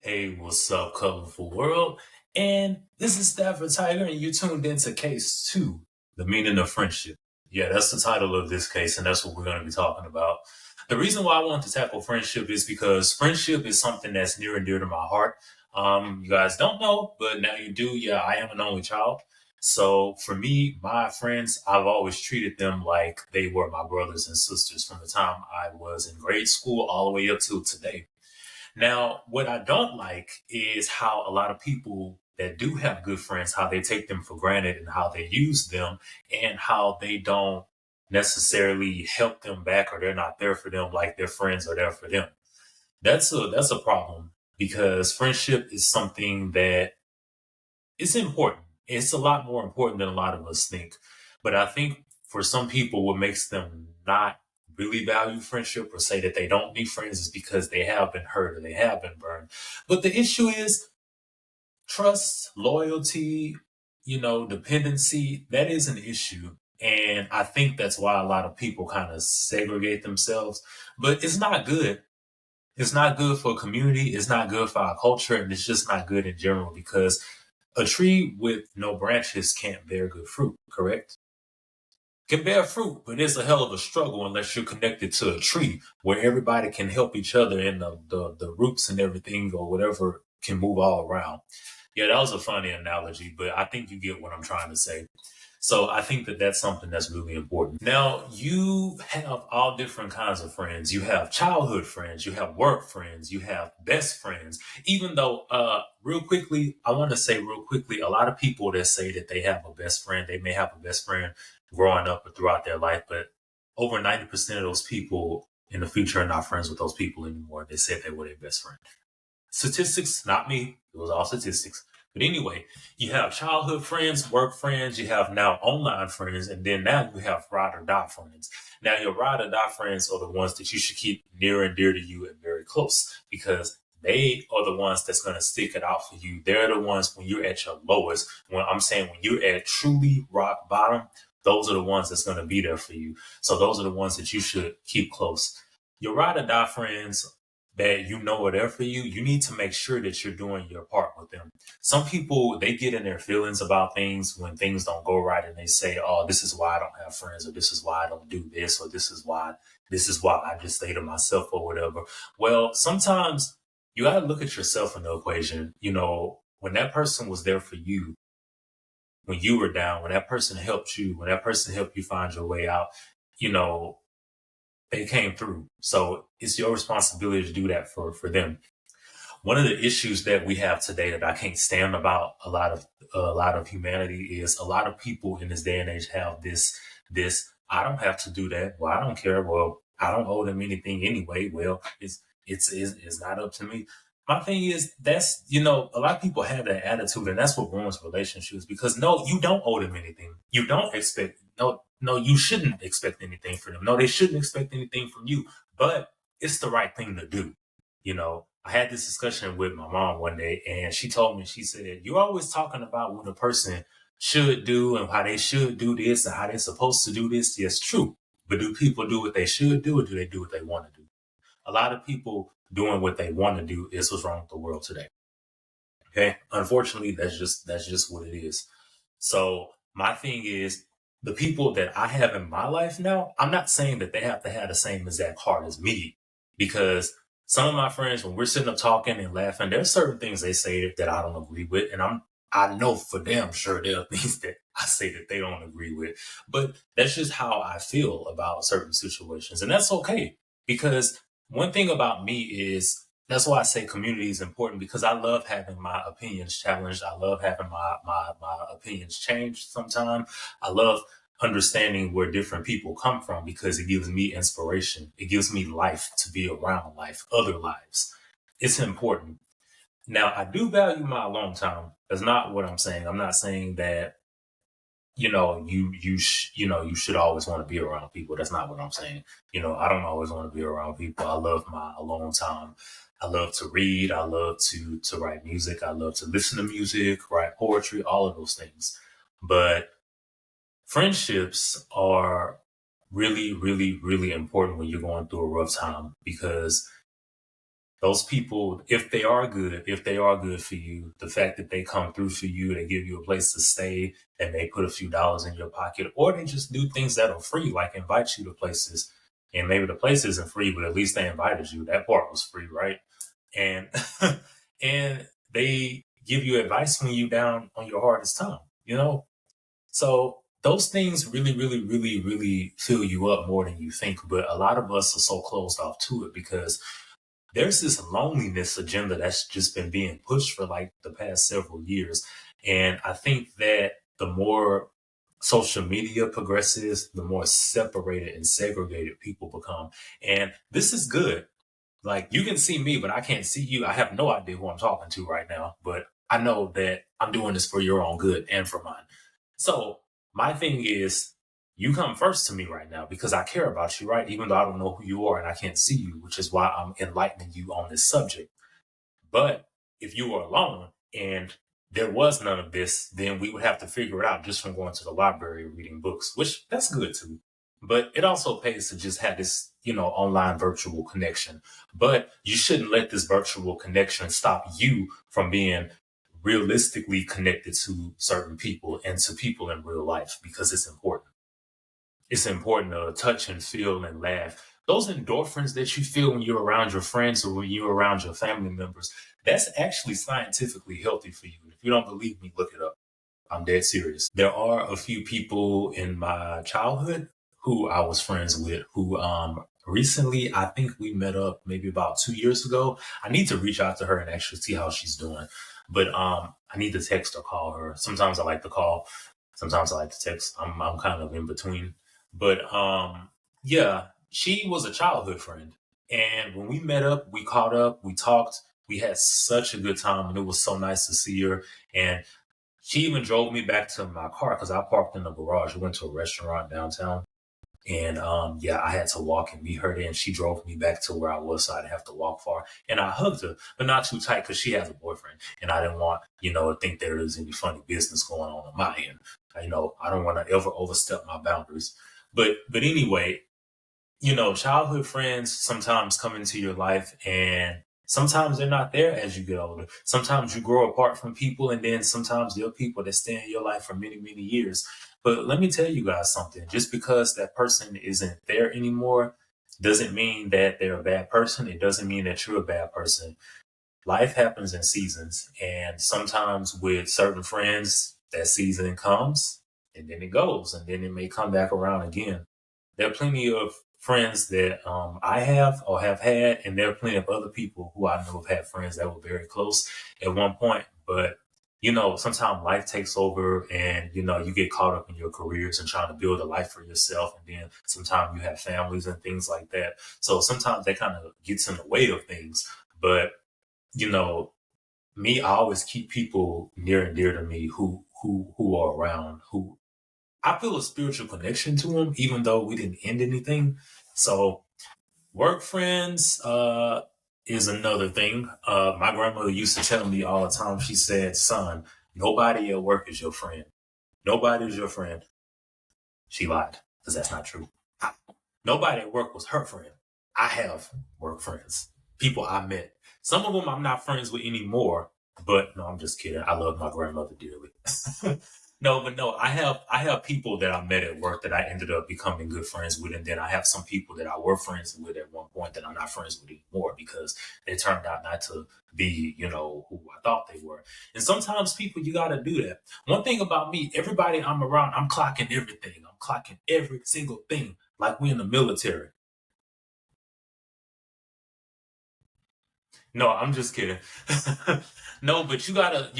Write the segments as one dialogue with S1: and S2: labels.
S1: Hey, what's up, colorful world? And this is Stafford-Tiger, and you tuned into Case 2, The Meaning of Friendship. Yeah, that's the title of this case, and that's what we're going to be talking about. The reason why I want to tackle friendship is because friendship is something that's near and dear to my heart. You guys don't know, but now you do. Yeah, I am an only child. So for me, my friends, I've always treated them like they were my brothers and sisters from the time I was in grade school all the way up till today. Now, what I don't like is how a lot of people that do have good friends, how they take them for granted and how they use them and how they don't necessarily help them back or they're not there for them like their friends are there for them. That's a problem because friendship is something that it's important. It's a lot more important than a lot of us think. But I think for some people, what makes them not really value friendship or say that they don't need friends is because they have been hurt or they have been burned. But the issue is trust, loyalty, dependency. That is an issue. And I think that's why a lot of people kind of segregate themselves. But it's not good. It's not good for a community. It's not good for our culture. And it's just not good in general because a tree with no branches can't bear good fruit, correct? Can bear fruit, but it's a hell of a struggle unless you're connected to a tree where everybody can help each other and the roots and everything or whatever can move all around. Yeah, that was a funny analogy, but I think you get what I'm trying to say. So I think that that's something that's really important. Now, you have all different kinds of friends. You have childhood friends, you have work friends, you have best friends. Even though, real quickly, I want to say real quickly, a lot of people that say that they have a best friend, they may have a best friend growing up or throughout their life, but over 90% of those people in the future are not friends with those people anymore. They said they were their best friend. Statistics, not me. It was all statistics. But anyway, you have childhood friends, work friends, you have now online friends, and then now you have ride or die friends. Now, your ride or die friends are the ones that you should keep near and dear to you and very close because they are the ones that's going to stick it out for you. They're the ones when you're at your lowest. When I'm saying when you're at truly rock bottom, those are the ones that's going to be there for you. So those are the ones that you should keep close. Your ride or die friends that you know are there for you, you need to make sure that you're doing your part with them. Some people, they get in their feelings about things when things don't go right and they say, oh, this is why I don't have friends or this is why I don't do this or this is why I just stay to myself or whatever. Well, sometimes you got to look at yourself in the equation. When that person was there for you, when you were down, when that person helped you, when that person helped you find your way out, you know, they came through. So it's your responsibility to do that for them. One of the issues that we have today that I can't stand about a lot of humanity is a lot of people in this day and age have this I don't have to do that. Well, I don't care. Well, I don't owe them anything anyway. Well, it's not up to me. My thing is a lot of people have that attitude and that's what ruins relationships because no, you don't owe them anything. You don't expect no, you shouldn't expect anything from them. No, they shouldn't expect anything from you, but it's the right thing to do. I had this discussion with my mom one day and she told me, she said, you're always talking about what a person should do and how they should do this and how they're supposed to do this. Yes, true. But do people do what they should do or do they do what they want to do? A lot of people doing what they want to do is what's wrong with the world today. Okay. Unfortunately, that's just what it is. So my thing is the people that I have in my life now, I'm not saying that they have to have the same exact heart as me because some of my friends, when we're sitting up talking and laughing, there's certain things they say that I don't agree with. And I know for damn sure there are things that I say that they don't agree with. But that's just how I feel about certain situations. And that's okay. Because one thing about me is that's why I say community is important because I love having my opinions challenged. I love having my opinions changed sometimes. I love understanding where different people come from because it gives me inspiration. It gives me life to be around life, other lives. It's important. Now, I do value my alone time. That's not what I'm saying. I'm not saying that you should always want to be around people. That's not what I'm saying. I don't always want to be around people. I love my alone time. I love to read. I love to write music. I love to listen to music, write poetry, all of those things. But friendships are really, really, really important when you're going through a rough time because Those people, if they are good for you, the fact that they come through for you, they give you a place to stay, and they put a few dollars in your pocket, or they just do things that are free, like invite you to places. And maybe the place isn't free, but at least they invited you. That part was free, right? And and they give you advice when you down on your hardest time, you know? So those things really, really, really, really fill you up more than you think. But a lot of us are so closed off to it because there's this loneliness agenda that's just been being pushed for like the past several years. And I think that the more social media progresses, the more separated and segregated people become. And this is good. Like, you can see me, but I can't see you. I have no idea who I'm talking to right now, but I know that I'm doing this for your own good and for mine. So my thing is, you come first to me right now because I care about you, right? Even though I don't know who you are and I can't see you, which is why I'm enlightening you on this subject. But if you were alone and there was none of this, then we would have to figure it out just from going to the library and reading books, which that's good too. But it also pays to just have this, online virtual connection. But you shouldn't let this virtual connection stop you from being realistically connected to certain people and to people in real life because it's important. It's important to touch and feel and laugh. Those endorphins that you feel when you're around your friends or when you're around your family members, that's actually scientifically healthy for you. If you don't believe me, look it up. I'm dead serious. There are a few people in my childhood who I was friends with who recently, I think we met up maybe about 2 years ago. I need to reach out to her and actually see how she's doing. But I need to text or call her. Sometimes I like to call, sometimes I like to text. I'm kind of in between. But yeah, she was a childhood friend. And when we met up, we caught up, we talked, we had such a good time, and it was so nice to see her. And she even drove me back to my car because I parked in the garage. We went to a restaurant downtown. And yeah, I had to walk and meet her there. And she drove me back to where I was, so I didn't have to walk far. And I hugged her, but not too tight because she has a boyfriend. And I didn't want, to think there was any funny business going on my end. I don't want to ever overstep my boundaries. But anyway, childhood friends sometimes come into your life and sometimes they're not there as you get older. Sometimes you grow apart from people and then sometimes there are people that stay in your life for many, many years. But let me tell you guys something. Just because that person isn't there anymore doesn't mean that they're a bad person. It doesn't mean that you're a bad person. Life happens in seasons. And sometimes with certain friends, that season comes and then it goes and then it may come back around again. There are plenty of friends that I have or have had, and there are plenty of other people who I know have had friends that were very close at one point. But sometimes life takes over, and you get caught up in your careers and trying to build a life for yourself, and then sometimes you have families and things like that. So sometimes that kind of gets in the way of things. But you know, me, I always keep people near and dear to me who are around, who I feel a spiritual connection to him, even though we didn't end anything. So work friends is another thing. My grandmother used to tell me all the time. She said, "Son, nobody at work is your friend. Nobody is your friend." She lied because that's not true. Nobody at work was her friend. I have work friends, people I met. Some of them I'm not friends with anymore, but no, I'm just kidding. I love my grandmother dearly. No, but no, I have people that I met at work that I ended up becoming good friends with, and then I have some people that I were friends with at one point that I'm not friends with anymore because they turned out not to be, who I thought they were. And sometimes people, you got to do that. One thing about me, everybody I'm around, I'm clocking everything. I'm clocking every single thing like we in the military. No, I'm just kidding. No, but you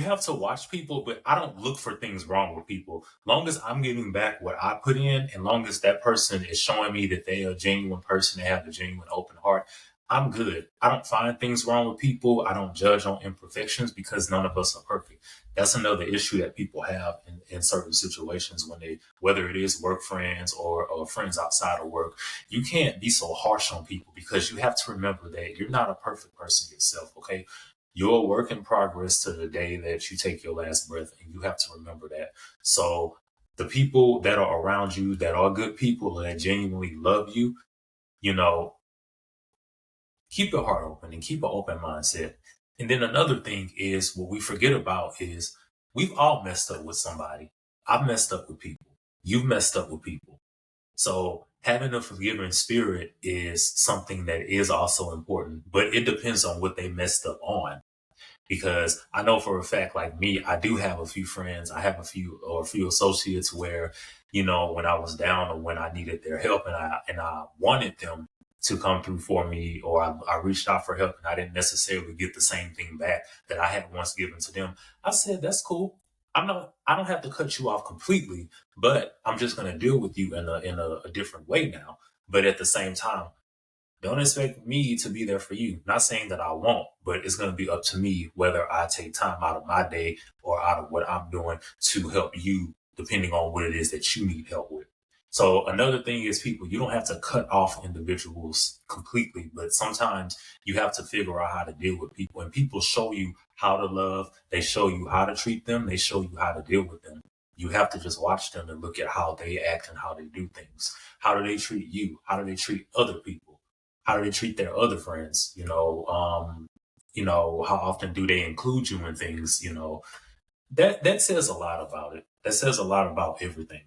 S1: have to watch people, but I don't look for things wrong with people. Long as I'm getting back what I put in, and long as that person is showing me that they are a genuine person, they have a genuine open heart, I'm good. I don't find things wrong with people. I don't judge on imperfections because none of us are perfect. That's another issue that people have in certain situations when whether it is work friends or friends outside of work. You can't be so harsh on people because you have to remember that you're not a perfect person yourself, okay? You're a work in progress to the day that you take your last breath, and you have to remember that. So, the people that are around you that are good people that genuinely love you, you know, keep your heart open and keep an open mindset. And then another thing is what we forget about is we've all messed up with somebody. I've messed up with people. You've messed up with people. So having a forgiving spirit is something that is also important, but it depends on what they messed up on. Because I know for a fact, like me, I do have a few friends. I have a few associates where, when I was down or when I needed their help and I wanted them to come through for me, or I reached out for help and I didn't necessarily get the same thing back that I had once given to them. I said, that's cool. I don't have to cut you off completely, but I'm just going to deal with you in a different way now. But at the same time, don't expect me to be there for you. Not saying that I won't, but it's going to be up to me whether I take time out of my day or out of what I'm doing to help you, depending on what it is that you need help with. So another thing is, people, you don't have to cut off individuals completely, but sometimes you have to figure out how to deal with people. And people show you how to love. They show you how to treat them. They show you how to deal with them. You have to just watch them and look at how they act and how they do things. How do they treat you? How do they treat other people? How do they treat their other friends? How often do they include you in things? That says a lot about it. That says a lot about everything.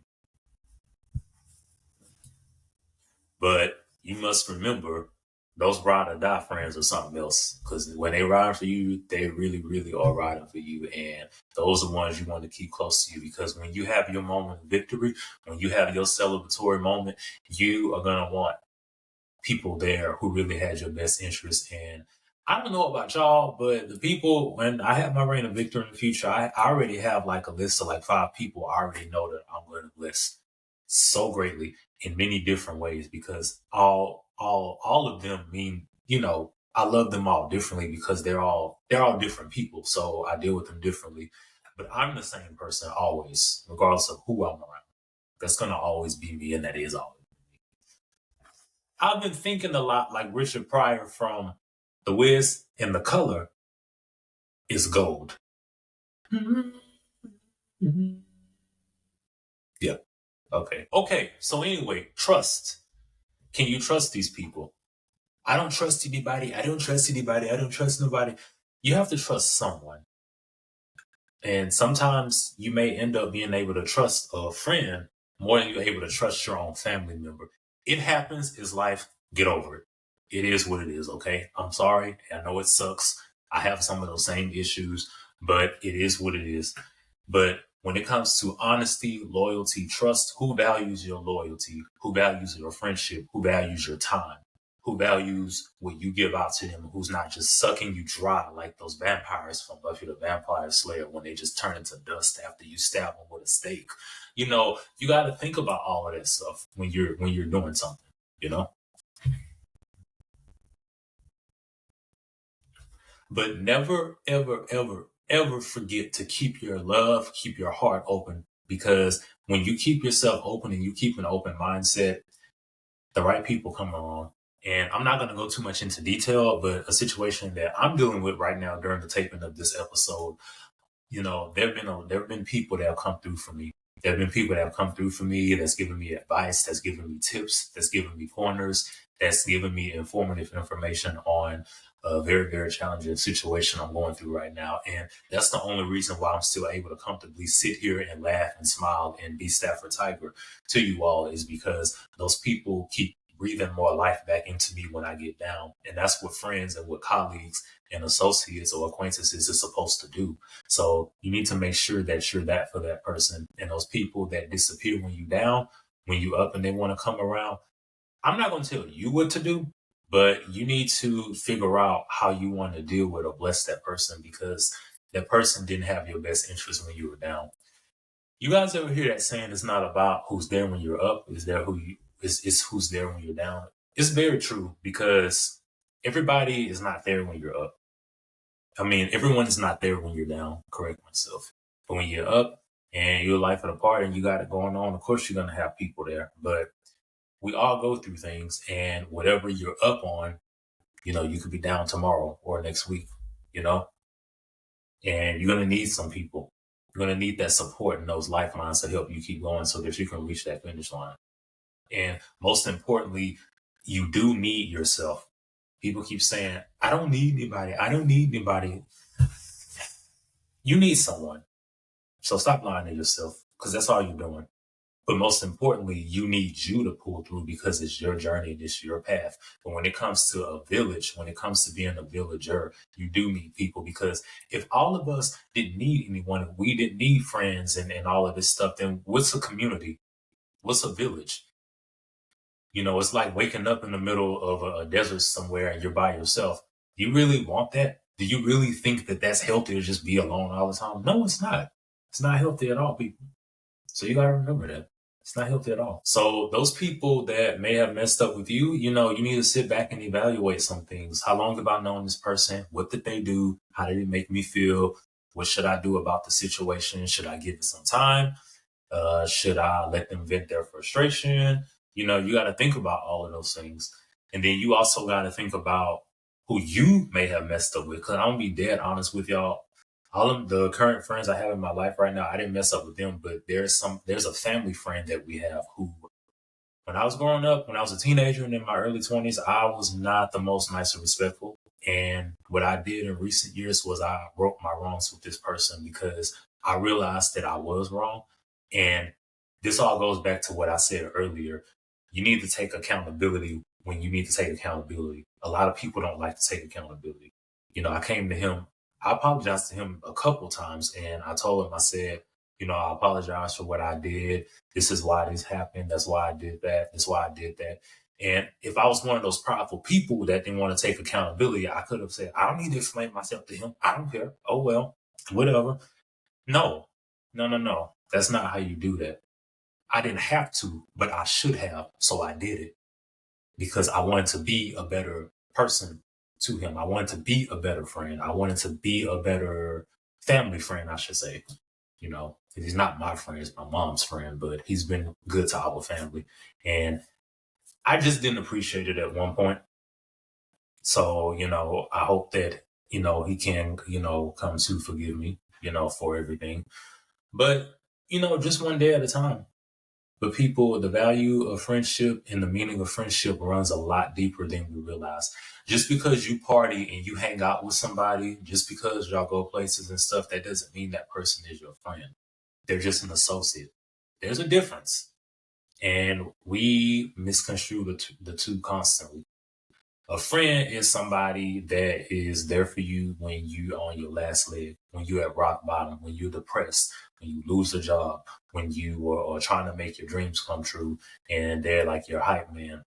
S1: But you must remember, those ride or die friends are something else. Because when they ride for you, they really, really are riding for you. And those are ones you want to keep close to you. Because when you have your moment of victory, when you have your celebratory moment, you are going to want people there who really had your best interest. And I don't know about y'all, but the people, when I have my reign of victory in the future, I already have like a list of like 5 people I already know that I'm going to bless so greatly in many different ways, because all of them mean, I love them all differently because they're all different people. So I deal with them differently. But I'm the same person always, regardless of who I'm around. That's gonna always be me, and that is always. I've been thinking a lot like Richard Pryor from The Wiz, and the color is gold. Yeah. Okay. Okay. So anyway, trust. Can you trust these people? I don't trust anybody. I don't trust anybody. I don't trust nobody. You have to trust someone. And sometimes you may end up being able to trust a friend more than you're able to trust your own family member. It happens. It's life. Get over it. It is what it is. Okay. I'm sorry. I know it sucks. I have some of those same issues, but it is what it is. But when it comes to honesty, loyalty, trust, who values your loyalty? Who values your friendship? Who values your time? Who values what you give out to them? Who's not just sucking you dry like those vampires from Buffy the Vampire Slayer when they just turn into dust after you stab them with a stake? You got to think about all of that stuff when you're doing something. You know. But never, ever, ever, ever forget to keep your love, keep your heart open. Because when you keep yourself open and you keep an open mindset, the right people come along. And I'm not going to go too much into detail, but a situation that I'm dealing with right now during the taping of this episode, there have been people that have come through for me. There have been people that have come through for me that's given me advice, that's given me tips, that's given me pointers, that's given me informative information on a very, very challenging situation I'm going through right now. And that's the only reason why I'm still able to comfortably sit here and laugh and smile and be Stafford-Tiger to you all, is because those people keep breathing more life back into me when I get down. And that's what friends and what colleagues and associates or acquaintances is supposed to do. So you need to make sure that you're that for that person. And those people that disappear when you down, when you up and they want to come around, I'm not going to tell you what to do, but you need to figure out how you want to deal with or bless that person, because that person didn't have your best interest when you were down. You guys ever hear that saying, it's not about who's there when you're up, it's who's there when you're down? It's very true, because everybody is not there when you're up. I mean, everyone is not there when you're down, correct myself. But when you're up and you're life at a party and you got it going on, of course you're going to have people there. But we all go through things, and whatever you're up on, you could be down tomorrow or next week, you know, and you're going to need some people. You're going to need that support and those lifelines to help you keep going so that you can reach that finish line. And most importantly, you do need yourself. People keep saying, I don't need anybody. I don't need anybody. You need someone. So stop lying to yourself because that's all you're doing. But most importantly, you need you to pull through because it's your journey, it's your path. But when it comes to a village, when it comes to being a villager, you do need people because if all of us didn't need anyone, if we didn't need friends and all of this stuff, then what's a community? What's a village? You know, it's like waking up in the middle of a desert somewhere and you're by yourself. Do you really want that? Do you really think that that's healthy to just be alone all the time? No, it's not. It's not healthy at all, people. So you got to remember that. It's not healthy at all. So those people that may have messed up with you, you know, you need to sit back and evaluate some things. How long have I known this person? What did they do? How did it make me feel? What should I do about the situation? Should I give it some time? Should I let them vent their frustration? You know, you got to think about all of those things. And then you also got to think about who you may have messed up with. Because I'm going to be dead honest with y'all. All of the current friends I have in my life right now, I didn't mess up with them, but there's a family friend that we have who, when I was growing up, when I was a teenager and in my early 20s, I was not the most nice or respectful. And what I did in recent years was I broke my wrongs with this person because I realized that I was wrong. And this all goes back to what I said earlier. You need to take accountability when you need to take accountability. A lot of people don't like to take accountability. You know, I apologized to him a couple times and I told him, I said, you know, I apologize for what I did. This is why this happened. That's why I did that. That's why I did that. And if I was one of those prideful people that didn't want to take accountability, I could have said, I don't need to explain myself to him. I don't care. Oh, well, whatever. No, no, no, no. That's not how you do that. I didn't have to, but I should have. So I did it because I wanted to be a better person to him. I wanted to be a better friend. I wanted to be a better family friend, I should say. You know, he's not my friend, he's my mom's friend, but he's been good to our family. And I just didn't appreciate it at one point. So, you know, I hope that, you know, he can, you know, come to forgive me, you know, for everything. But, you know, just one day at a time. But people, the value of friendship and the meaning of friendship runs a lot deeper than we realize. Just because you party and you hang out with somebody, just because y'all go places and stuff, that doesn't mean that person is your friend. They're just an associate. There's a difference. And we misconstrue the two constantly. A friend is somebody that is there for you when you're on your last leg, when you're at rock bottom, when you're depressed, when you lose a job, when you are trying to make your dreams come true, and they're like your hype man.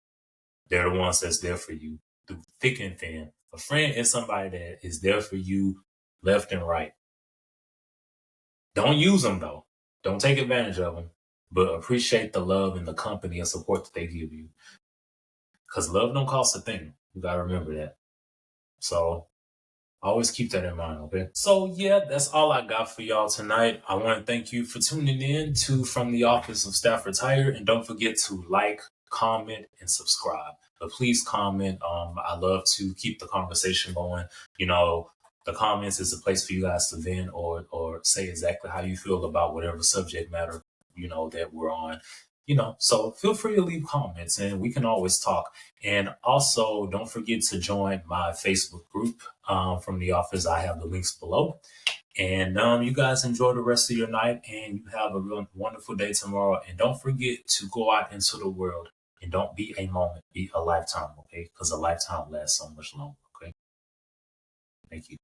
S1: They're the ones that's there for you through thick and thin. A friend is somebody that is there for you left and right. Don't use them though. Don't take advantage of them, but appreciate the love and the company and support that they give you. Because love don't cost a thing. You gotta remember that. So always keep that in mind, okay? So yeah, that's all I got for y'all tonight. I want to thank you for tuning in to From the Office of Stafford-Tiger, and don't forget to like, comment, and subscribe. But please comment. I love to keep the conversation going. You know, the comments is a place for you guys to vent or say exactly how you feel about whatever subject matter, you know, that we're on. You know, so feel free to leave comments and we can always talk. And also, don't forget to join my Facebook group from the office. I have the links below. And you guys enjoy the rest of your night and you have a real wonderful day tomorrow. And don't forget to go out into the world and don't be a moment, be a lifetime, okay? Because a lifetime lasts so much longer, okay? Thank you.